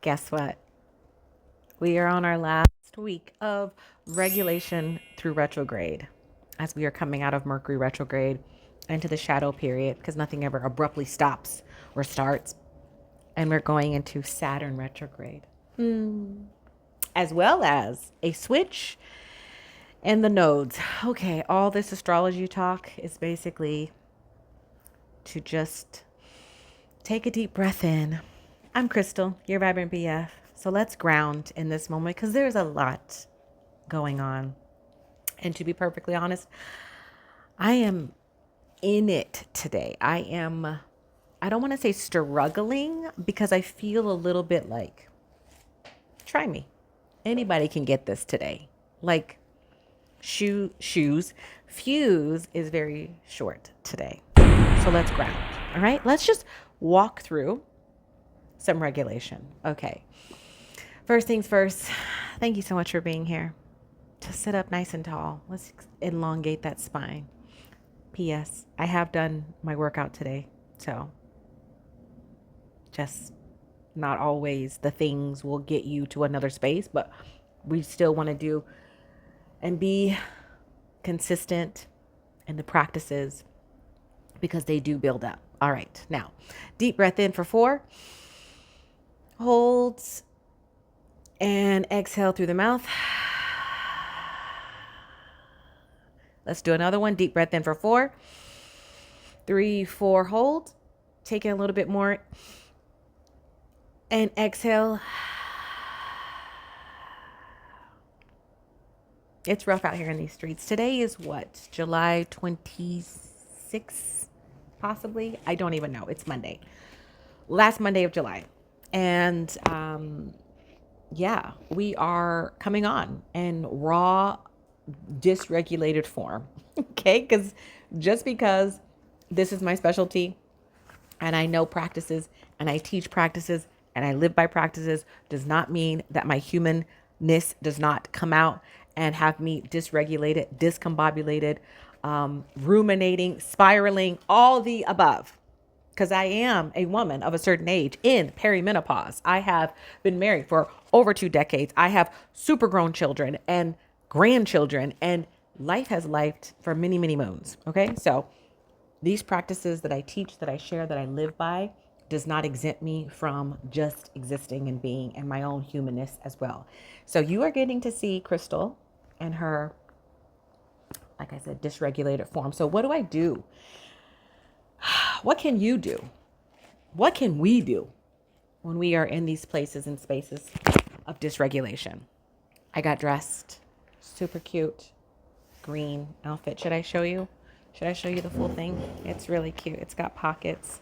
Guess what? We are on our last week of regulation through retrograde as we are coming out of Mercury retrograde into the shadow period because nothing ever abruptly stops or starts. And we're going into Saturn retrograde, as well as a switch in the nodes. Okay, all this astrology talk is basically to just take a deep breath in. I'm Crystal, your Vibrant BF. So let's ground in this moment because there's a lot going on. And to be perfectly honest, I am in it today. I don't want to say struggling because I feel a little bit like, try me. Anybody can get this today. Like shoes. Fuse is very short today. So let's ground. All right. Let's just walk through some regulation. Okay. First things first, thank you so much for being here. Just sit up nice and tall. Let's elongate that spine. P.S. I have done my workout today. So just not always the things will get you to another space, but we still want to do and be consistent in the practices because they do build up. All right. Now, deep breath in for 4. Holds and exhale through the mouth. Let's do another one. Deep breath in for 4. 3, 4, hold. Take it a little bit more. And exhale. It's rough out here in these streets. Today is what? July 26th, possibly? I don't even know. It's Monday. Last Monday of July. And yeah, we are coming on in raw, dysregulated form. Okay? Because this is my specialty and I know practices and I teach practices and I live by practices does not mean that my humanness does not come out and have me dysregulated, discombobulated, ruminating, spiraling, all the above. Because I am a woman of a certain age in perimenopause. I have been married for over 2 decades. I have super grown children and grandchildren, and life has lived for many, many moons. Okay. So these practices that I teach, that I share, that I live by does not exempt me from just existing and being and my own humanness as well. So you are getting to see Crystal and her, like I said, dysregulated form. So what do I do? What can you do? What can we do when we are in these places and spaces of dysregulation? I got dressed, super cute, green outfit. Should I show you? Should I show you the full thing? It's really cute. It's got pockets.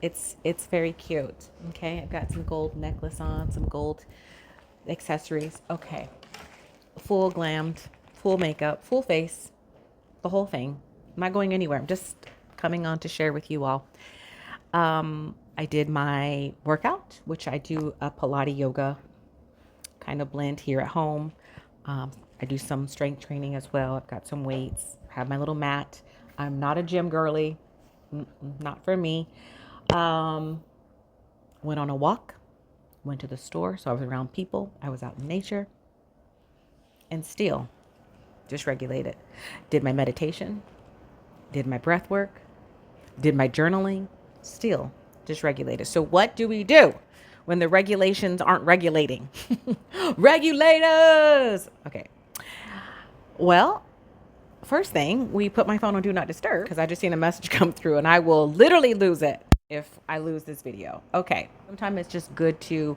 It's very cute. Okay, I've got some gold necklace on, some gold accessories. Okay, full glammed, full makeup, full face, the whole thing. I'm not going anywhere. I'm just coming on to share with you all. I did my workout, which I do a Pilates yoga kind of blend here at home. I do some strength training as well. I've got some weights, have my little mat. I'm not a gym girly, not for me. Went on a walk, went to the store. So I was around people. I was out in nature and still just regulated. Did my meditation, did my breath work, did my journaling, still dysregulated. So what do we do when the regulations aren't regulating? Regulators. Okay. Well, first thing, we put my phone on do not disturb because I just seen a message come through and I will literally lose it if I lose this video. Okay. Sometimes it's just good to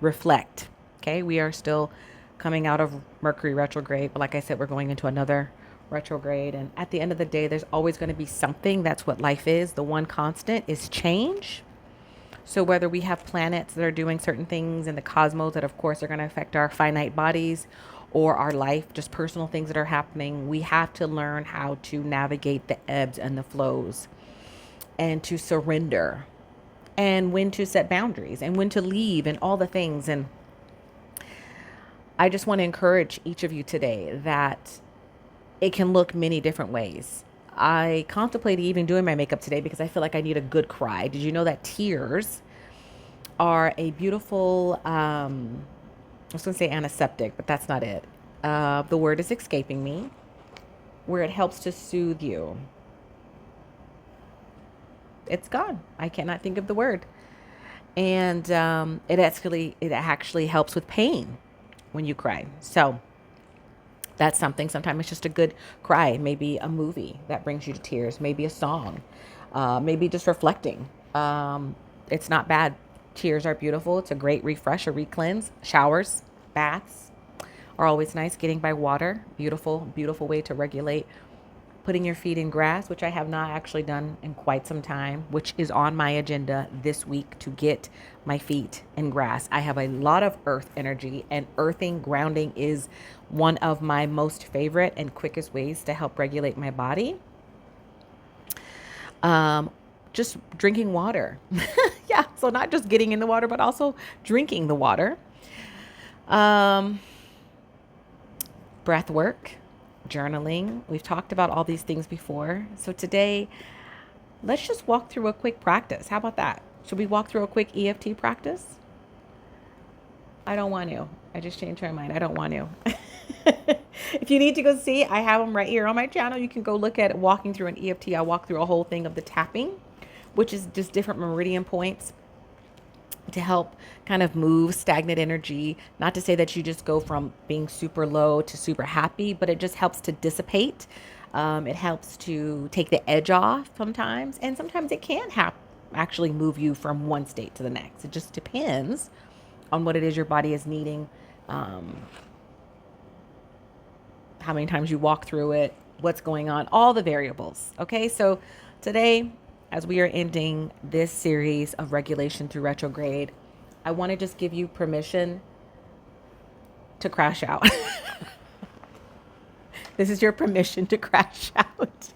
reflect. Okay. We are still coming out of Mercury retrograde, but like I said, we're going into another retrograde. And at the end of the day, there's always going to be something. That's what life is. The one constant is change. So whether we have planets that are doing certain things in the cosmos that of course are going to affect our finite bodies or our life, just personal things that are happening, we have to learn how to navigate the ebbs and the flows and to surrender and when to set boundaries and when to leave and all the things. And I just want to encourage each of you today that it can look many different ways. I contemplated even doing my makeup today because I feel like I need a good cry. Did you know that tears are a beautiful, I was going to say antiseptic, but that's not it. The word is escaping me, where it helps to soothe you. It's gone. I cannot think of the word. And it actually helps with pain when you cry. So that's something. Sometimes it's just a good cry. Maybe a movie that brings you to tears. Maybe a song. Maybe just reflecting. It's not bad. Tears are beautiful. It's a great refresh, a re-cleanse. Showers, baths are always nice. Getting by water, beautiful, beautiful way to regulate. Putting your feet in grass, which I have not actually done in quite some time, which is on my agenda this week to get my feet in grass. I have a lot of earth energy, and earthing, grounding is one of my most favorite and quickest ways to help regulate my body. Um, just drinking water. Yeah, so not just getting in the water, but also drinking the water. Um, Breath work, journaling. We've talked about all these things before. So today, let's just walk through a quick practice. How about that? Should we walk through a quick EFT practice? I don't want to. I just changed my mind. I don't want to. If you need to go see, I have them right here on my channel. You can go look at walking through an EFT. I walk through a whole thing of the tapping, which is just different meridian points to help kind of move stagnant energy. Not to say that you just go from being super low to super happy, but it just helps to dissipate. It helps to take the edge off sometimes, and sometimes it can actually move you from one state to the next. It just depends on what it is your body is needing, um, how many times you walk through it, what's going on, all the variables. Okay, so today, as we are ending this series of regulation through retrograde, I want to just give you permission to crash out. This is your permission to crash out.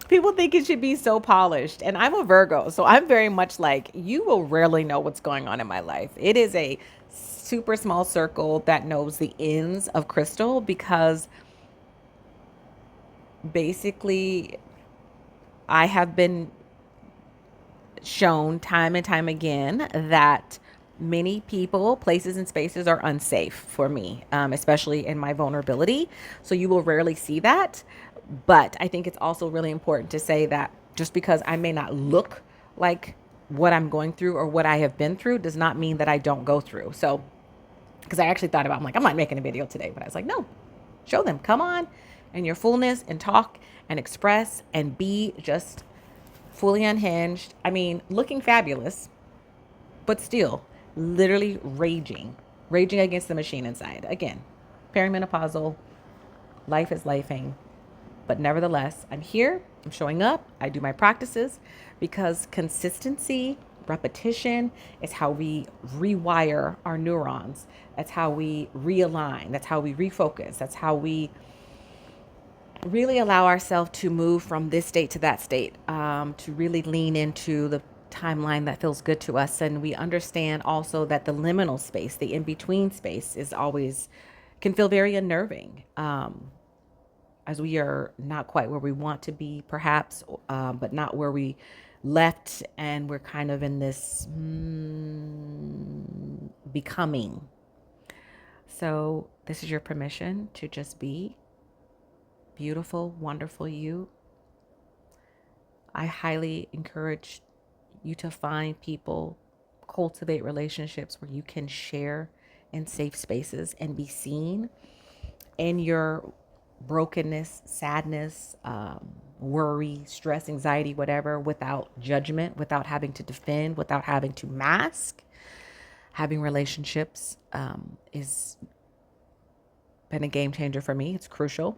People think it should be so polished, and I'm a Virgo, so I'm very much like, you will rarely know what's going on in my life. It is a super small circle that knows the ins of crystal, because basically I have been shown time and time again that many people, places, and spaces are unsafe for me, especially in my vulnerability. So you will rarely see that. But I think it's also really important to say that just because I may not look like what I'm going through or what I have been through does not mean that I don't go through. So, because I actually thought about, I'm like, I'm not making a video today, but I was like, no, show them, come on in your fullness and talk and express and be just fully unhinged. I mean, looking fabulous, but still literally raging against the machine inside. Again, perimenopausal, life is lifing. But nevertheless, I'm here, I'm showing up, I do my practices, because consistency, repetition is how we rewire our neurons. That's how we realign. That's how we refocus. That's how we really allow ourselves to move from this state to that state, to really lean into the timeline that feels good to us. And we understand also that the liminal space, the in between space, is always can feel very unnerving, as we are not quite where we want to be, perhaps, but not where we left. And we're kind of in this becoming. So, this is your permission to just be beautiful, wonderful you. I highly encourage you to find people, cultivate relationships where you can share in safe spaces and be seen in your brokenness, sadness, worry, stress, anxiety, whatever, without judgment, without having to defend, without having to mask. Having relationships is been a game changer for me. It's crucial.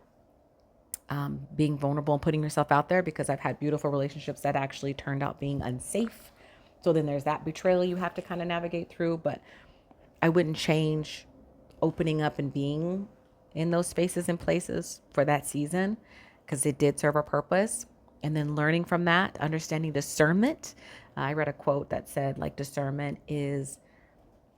Being vulnerable and putting yourself out there, because I've had beautiful relationships that actually turned out being unsafe. So then there's that betrayal you have to kind of navigate through. But I wouldn't change opening up and being in those spaces and places for that season, because it did serve a purpose. And then learning from that, understanding discernment. I read a quote that said, like, discernment is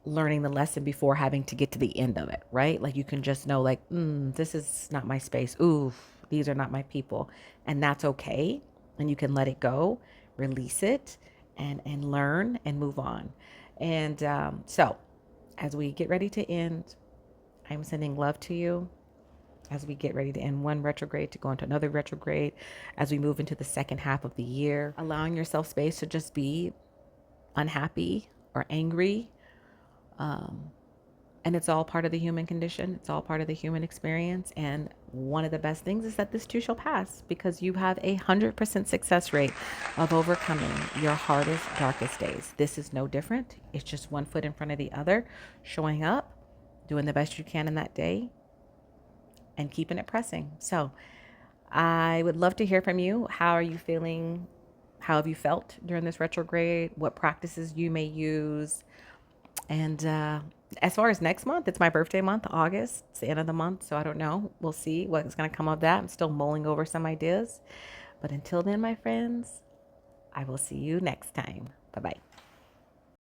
learning the lesson before having to get to the end of it, right? Like, you can just know, like, this is not my space. Ooh, these are not my people. And that's okay. And you can let it go, release it, and learn and move on. And so, as we get ready to end, I'm sending love to you as we get ready to end one retrograde to go into another retrograde, as we move into the second half of the year, allowing yourself space to just be unhappy or angry. Um, and it's all part of the human condition. It's all part of the human experience. And one of the best things is that this too shall pass, because you have 100% success rate of overcoming your hardest, darkest days. This is no different. It's just one foot in front of the other, showing up, doing the best you can in that day, and keeping it pressing. So I would love to hear from you. How are you feeling? How have you felt during this retrograde? What practices you may use? And as far as next month, it's my birthday month, August. It's the end of the month, so I don't know. We'll see what's going to come of that. I'm still mulling over some ideas. But until then, my friends, I will see you next time. Bye bye.